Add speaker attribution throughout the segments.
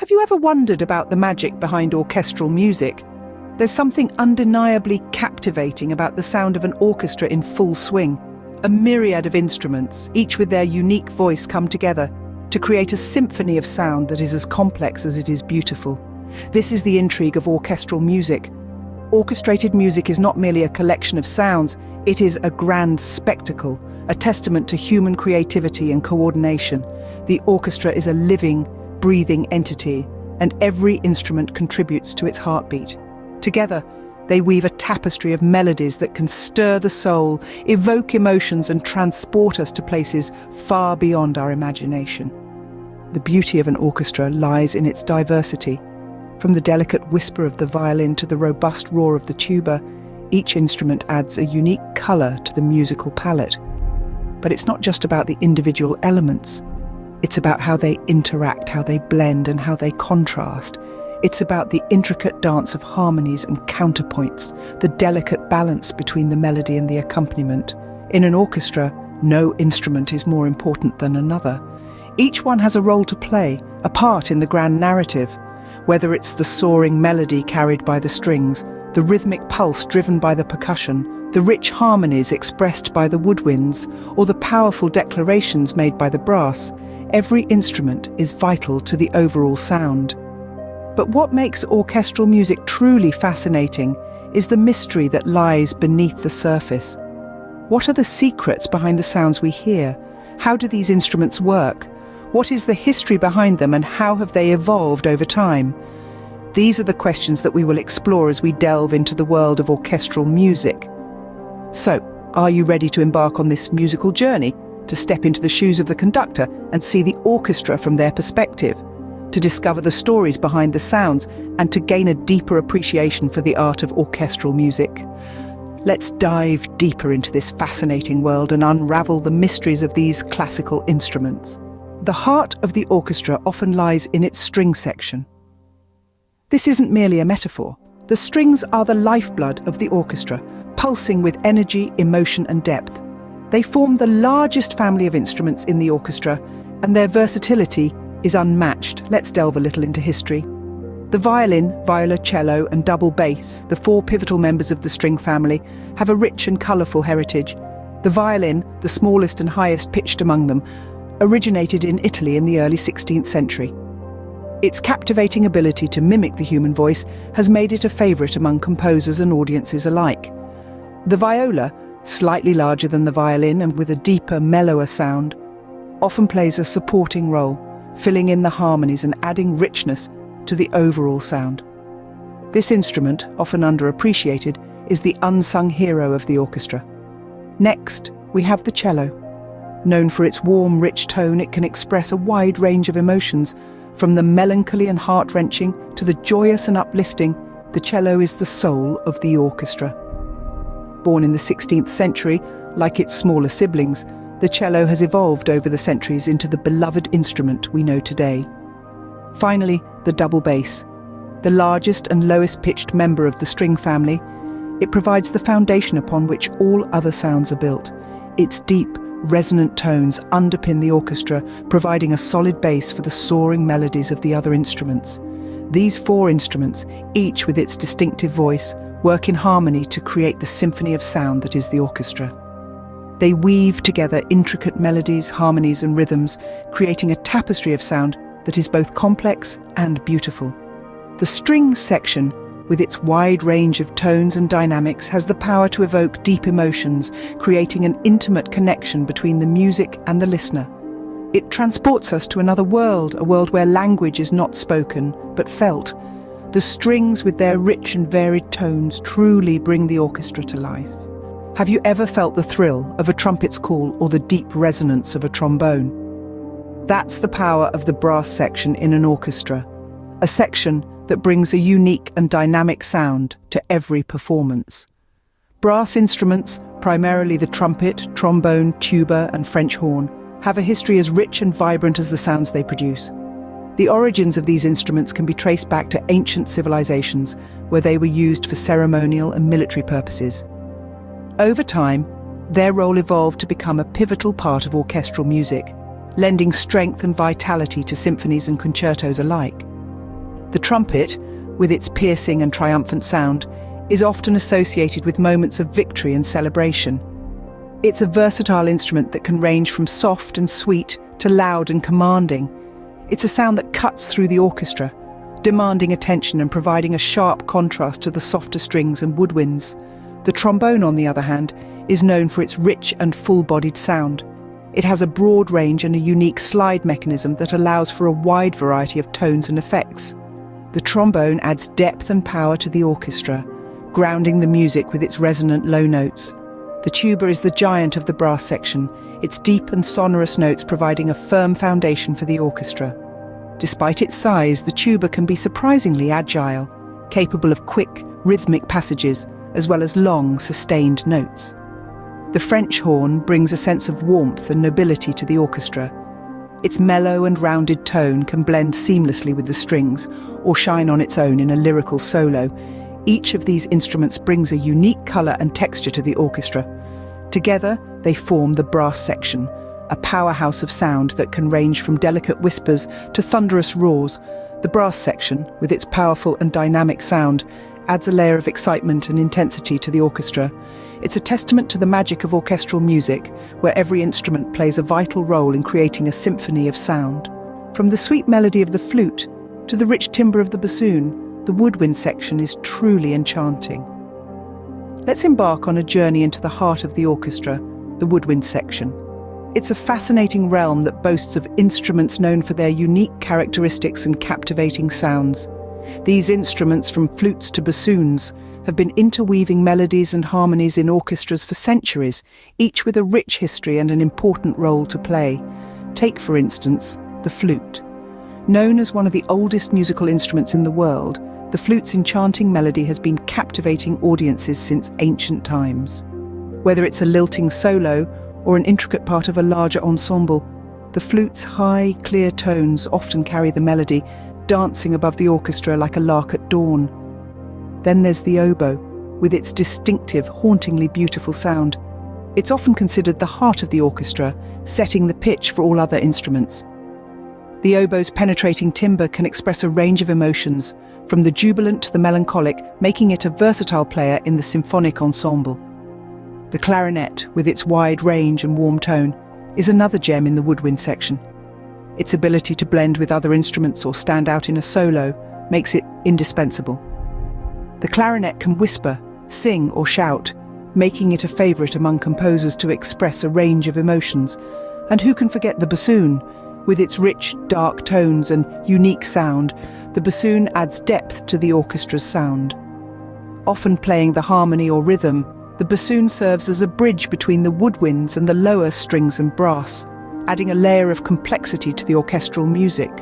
Speaker 1: Have you ever wondered about the magic behind orchestral music? There's something undeniably captivating about the sound of an orchestra in full swing. A myriad of instruments, each with their unique voice, come together to create a symphony of sound that is as complex as it is beautiful. This is the intrigue of orchestral music. Orchestrated music is not merely a collection of sounds, it is a grand spectacle, a testament to human creativity and coordination. The orchestra is a living, breathing entity, and every instrument contributes to its heartbeat. Together, they weave a tapestry of melodies that can stir the soul, evoke emotions, and transport us to places far beyond our imagination. The beauty of an orchestra lies in its diversity. From the delicate whisper of the violin to the robust roar of the tuba, each instrument adds a unique colour to the musical palette. But it's not just about the individual elements. It's about how they interact, how they blend, and how they contrast. It's about the intricate dance of harmonies and counterpoints, the delicate balance between the melody and the accompaniment. In an orchestra, no instrument is more important than another. Each one has a role to play, a part in the grand narrative. Whether it's the soaring melody carried by the strings, the rhythmic pulse driven by the percussion, the rich harmonies expressed by the woodwinds, or the powerful declarations made by the brass, every instrument is vital to the overall sound. But what makes orchestral music truly fascinating is the mystery that lies beneath the surface. What are the secrets behind the sounds we hear? How do these instruments work? What is the history behind them, and how have they evolved over time? These are the questions that we will explore as we delve into the world of orchestral music. So, are you ready to embark on this musical journey? To step into the shoes of the conductor and see the orchestra from their perspective, to discover the stories behind the sounds, and to gain a deeper appreciation for the art of orchestral music. Let's dive deeper into this fascinating world and unravel the mysteries of these classical instruments. The heart of the orchestra often lies in its string section. This isn't merely a metaphor. The strings are the lifeblood of the orchestra, pulsing with energy, emotion, and depth. They form the largest family of instruments in the orchestra, and their versatility is unmatched. Let's delve a little into history. The violin, viola, cello, and double bass, the four pivotal members of the string family, have a rich and colourful heritage. The violin, the smallest and highest pitched among them, originated in Italy in the early 16th century. Its captivating ability to mimic the human voice has made it a favourite among composers and audiences alike. The viola, slightly larger than the violin and with a deeper, mellower sound, often plays a supporting role, filling in the harmonies and adding richness to the overall sound. This instrument, often underappreciated, is the unsung hero of the orchestra. Next, we have the cello. Known for its warm, rich tone, it can express a wide range of emotions, from the melancholy and heart-wrenching to the joyous and uplifting. The cello is the soul of the orchestra. Born in the 16th century, like its smaller siblings, the cello has evolved over the centuries into the beloved instrument we know today. Finally, the double bass. The largest and lowest pitched member of the string family, it provides the foundation upon which all other sounds are built. Its deep, resonant tones underpin the orchestra, providing a solid base for the soaring melodies of the other instruments. These four instruments, each with its distinctive voice, work in harmony to create the symphony of sound that is the orchestra. They weave together intricate melodies, harmonies, and rhythms, creating a tapestry of sound that is both complex and beautiful. The strings section, with its wide range of tones and dynamics, has the power to evoke deep emotions, creating an intimate connection between the music and the listener. It transports us to another world, a world where language is not spoken, but felt. The strings, with their rich and varied tones, truly bring the orchestra to life. Have you ever felt the thrill of a trumpet's call or the deep resonance of a trombone? That's the power of the brass section in an orchestra, a section that brings a unique and dynamic sound to every performance. Brass instruments, primarily the trumpet, trombone, tuba, and French horn, have a history as rich and vibrant as the sounds they produce. The origins of these instruments can be traced back to ancient civilizations, where they were used for ceremonial and military purposes. Over time, their role evolved to become a pivotal part of orchestral music, lending strength and vitality to symphonies and concertos alike. The trumpet, with its piercing and triumphant sound, is often associated with moments of victory and celebration. It's a versatile instrument that can range from soft and sweet to loud and commanding. It's a sound that cuts through the orchestra, demanding attention and providing a sharp contrast to the softer strings and woodwinds. The trombone, on the other hand, is known for its rich and full-bodied sound. It has a broad range and a unique slide mechanism that allows for a wide variety of tones and effects. The trombone adds depth and power to the orchestra, grounding the music with its resonant low notes. The tuba is the giant of the brass section, its deep and sonorous notes providing a firm foundation for the orchestra. Despite its size, the tuba can be surprisingly agile, capable of quick, rhythmic passages, as well as long, sustained notes. The French horn brings a sense of warmth and nobility to the orchestra. Its mellow and rounded tone can blend seamlessly with the strings or shine on its own in a lyrical solo. Each of these instruments brings a unique colour and texture to the orchestra. Together, they form the brass section, a powerhouse of sound that can range from delicate whispers to thunderous roars. The brass section, with its powerful and dynamic sound, adds a layer of excitement and intensity to the orchestra. It's a testament to the magic of orchestral music, where every instrument plays a vital role in creating a symphony of sound. From the sweet melody of the flute to the rich timbre of the bassoon, the woodwind section is truly enchanting. Let's embark on a journey into the heart of the orchestra, the woodwind section. It's a fascinating realm that boasts of instruments known for their unique characteristics and captivating sounds. These instruments, from flutes to bassoons, have been interweaving melodies and harmonies in orchestras for centuries, each with a rich history and an important role to play. Take, for instance, the flute. Known as one of the oldest musical instruments in the world, the flute's enchanting melody has been captivating audiences since ancient times. Whether it's a lilting solo or an intricate part of a larger ensemble, the flute's high, clear tones often carry the melody, dancing above the orchestra like a lark at dawn. Then there's the oboe, with its distinctive, hauntingly beautiful sound. It's often considered the heart of the orchestra, setting the pitch for all other instruments. The oboe's penetrating timbre can express a range of emotions, from the jubilant to the melancholic, making it a versatile player in the symphonic ensemble. The clarinet, with its wide range and warm tone, is another gem in the woodwind section. Its ability to blend with other instruments or stand out in a solo makes it indispensable. The clarinet can whisper, sing or shout, making it a favourite among composers to express a range of emotions. And who can forget the bassoon? With its rich, dark tones and unique sound, the bassoon adds depth to the orchestra's sound. Often playing the harmony or rhythm, the bassoon serves as a bridge between the woodwinds and the lower strings and brass, adding a layer of complexity to the orchestral music.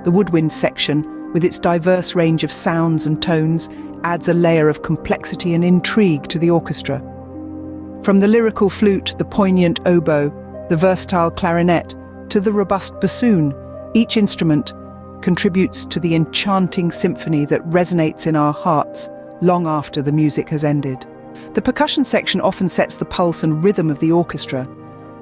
Speaker 1: The woodwind section, with its diverse range of sounds and tones, adds a layer of complexity and intrigue to the orchestra. From the lyrical flute, the poignant oboe, the versatile clarinet, to the robust bassoon, each instrument contributes to the enchanting symphony that resonates in our hearts long after the music has ended. The percussion section often sets the pulse and rhythm of the orchestra.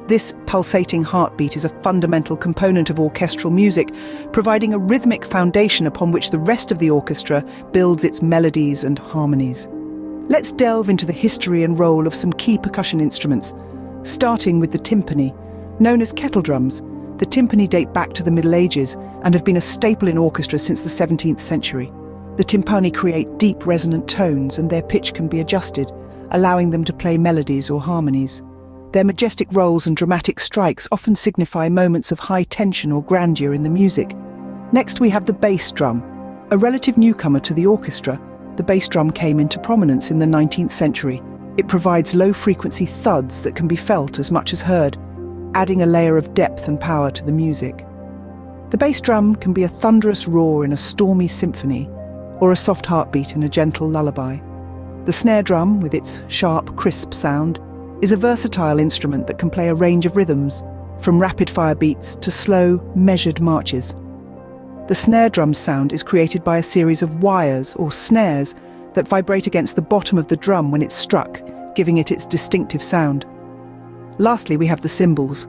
Speaker 1: This pulsating heartbeat is a fundamental component of orchestral music, providing a rhythmic foundation upon which the rest of the orchestra builds its melodies and harmonies. Let's delve into the history and role of some key percussion instruments, starting with the timpani. Known as kettle drums, the timpani date back to the Middle Ages and have been a staple in orchestras since the 17th century. The timpani create deep resonant tones, and their pitch can be adjusted, allowing them to play melodies or harmonies. Their majestic rolls and dramatic strikes often signify moments of high tension or grandeur in the music. Next, we have the bass drum. A relative newcomer to the orchestra, the bass drum came into prominence in the 19th century. It provides low-frequency thuds that can be felt as much as heard, adding a layer of depth and power to the music. The bass drum can be a thunderous roar in a stormy symphony, or a soft heartbeat in a gentle lullaby. The snare drum, with its sharp, crisp sound, is a versatile instrument that can play a range of rhythms, from rapid-fire beats to slow, measured marches. The snare drum's sound is created by a series of wires or snares that vibrate against the bottom of the drum when it's struck, giving it its distinctive sound. Lastly, we have the cymbals.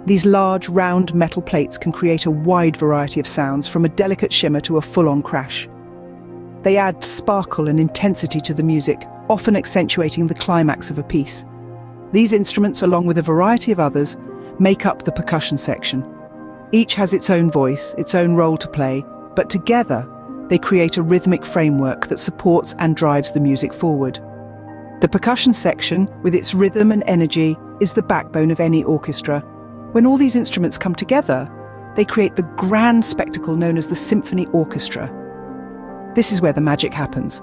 Speaker 1: These large, round metal plates can create a wide variety of sounds, from a delicate shimmer to a full-on crash. They add sparkle and intensity to the music, often accentuating the climax of a piece. These instruments, along with a variety of others, make up the percussion section. Each has its own voice, its own role to play, but together they create a rhythmic framework that supports and drives the music forward. The percussion section, with its rhythm and energy, is the backbone of any orchestra. When all these instruments come together, they create the grand spectacle known as the symphony orchestra. This is where the magic happens.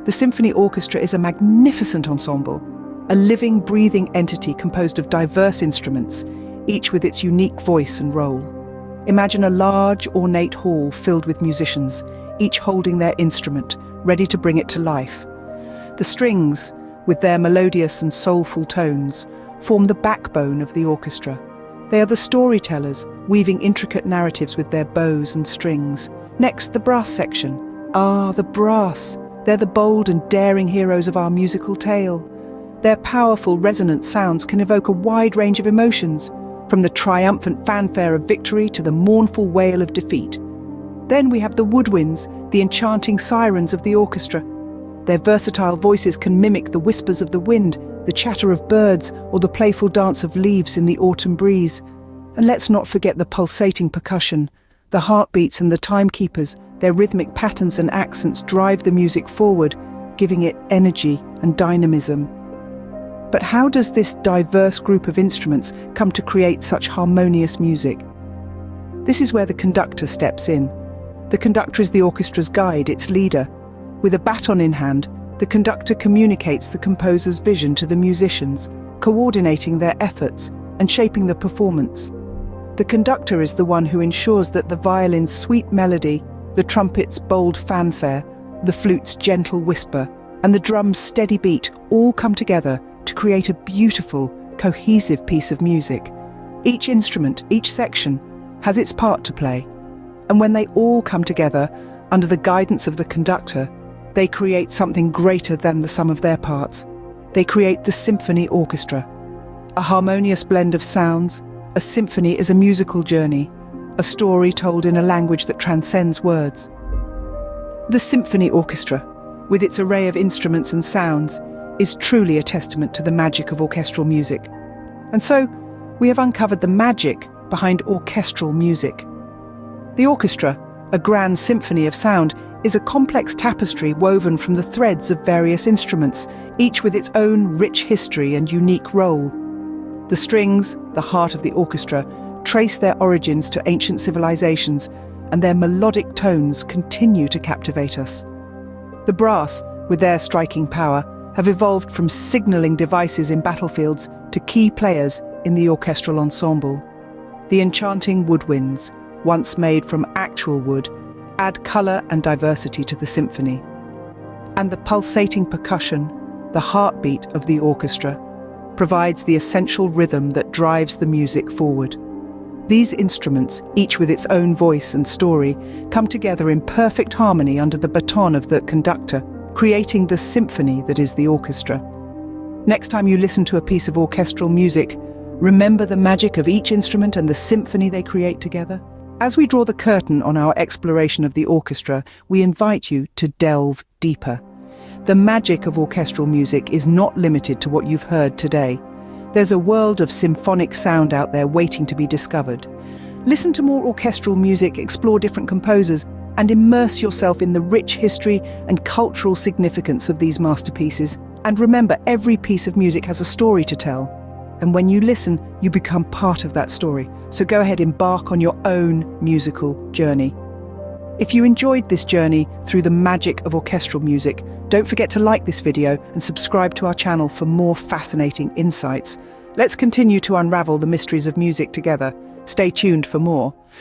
Speaker 1: The symphony orchestra is a magnificent ensemble, a living, breathing entity composed of diverse instruments, each with its unique voice and role. Imagine a large, ornate hall filled with musicians, each holding their instrument, ready to bring it to life. The strings, with their melodious and soulful tones, form the backbone of the orchestra. They are the storytellers, weaving intricate narratives with their bows and strings. Next, the brass section. The brass. They're the bold and daring heroes of our musical tale. Their powerful, resonant sounds can evoke a wide range of emotions, from the triumphant fanfare of victory to the mournful wail of defeat. Then we have the woodwinds, the enchanting sirens of the orchestra. Their versatile voices can mimic the whispers of the wind, the chatter of birds, or the playful dance of leaves in the autumn breeze. And let's not forget the pulsating percussion. The heartbeats and the timekeepers, their rhythmic patterns and accents drive the music forward, giving it energy and dynamism. But how does this diverse group of instruments come to create such harmonious music? This is where the conductor steps in. The conductor is the orchestra's guide, its leader. With a baton in hand, the conductor communicates the composer's vision to the musicians, coordinating their efforts and shaping the performance. The conductor is the one who ensures that the violin's sweet melody, the trumpet's bold fanfare, the flute's gentle whisper, and the drum's steady beat all come together to create a beautiful, cohesive piece of music. Each instrument, each section, has its part to play. And when they all come together under the guidance of the conductor, they create something greater than the sum of their parts. They create the symphony orchestra. A harmonious blend of sounds. A symphony is a musical journey, a story told in a language that transcends words. The symphony orchestra, with its array of instruments and sounds, is truly a testament to the magic of orchestral music. And so, we have uncovered the magic behind orchestral music. The orchestra, a grand symphony of sound, is a complex tapestry woven from the threads of various instruments, each with its own rich history and unique role. The strings, the heart of the orchestra, trace their origins to ancient civilizations, and their melodic tones continue to captivate us. The brass, with their striking power, have evolved from signaling devices in battlefields to key players in the orchestral ensemble. The enchanting woodwinds, once made from actual wood, add color and diversity to the symphony. And the pulsating percussion, the heartbeat of the orchestra, provides the essential rhythm that drives the music forward. These instruments, each with its own voice and story, come together in perfect harmony under the baton of the conductor, creating the symphony that is the orchestra. Next time you listen to a piece of orchestral music, remember the magic of each instrument and the symphony they create together. As we draw the curtain on our exploration of the orchestra, we invite you to delve deeper. The magic of orchestral music is not limited to what you've heard today. There's a world of symphonic sound out there waiting to be discovered. Listen to more orchestral music, explore different composers, and immerse yourself in the rich history and cultural significance of these masterpieces. And remember, every piece of music has a story to tell. And when you listen, you become part of that story. So go ahead, embark on your own musical journey. If you enjoyed this journey through the magic of orchestral music, don't forget to like this video and subscribe to our channel for more fascinating insights. Let's continue to unravel the mysteries of music together. Stay tuned for more.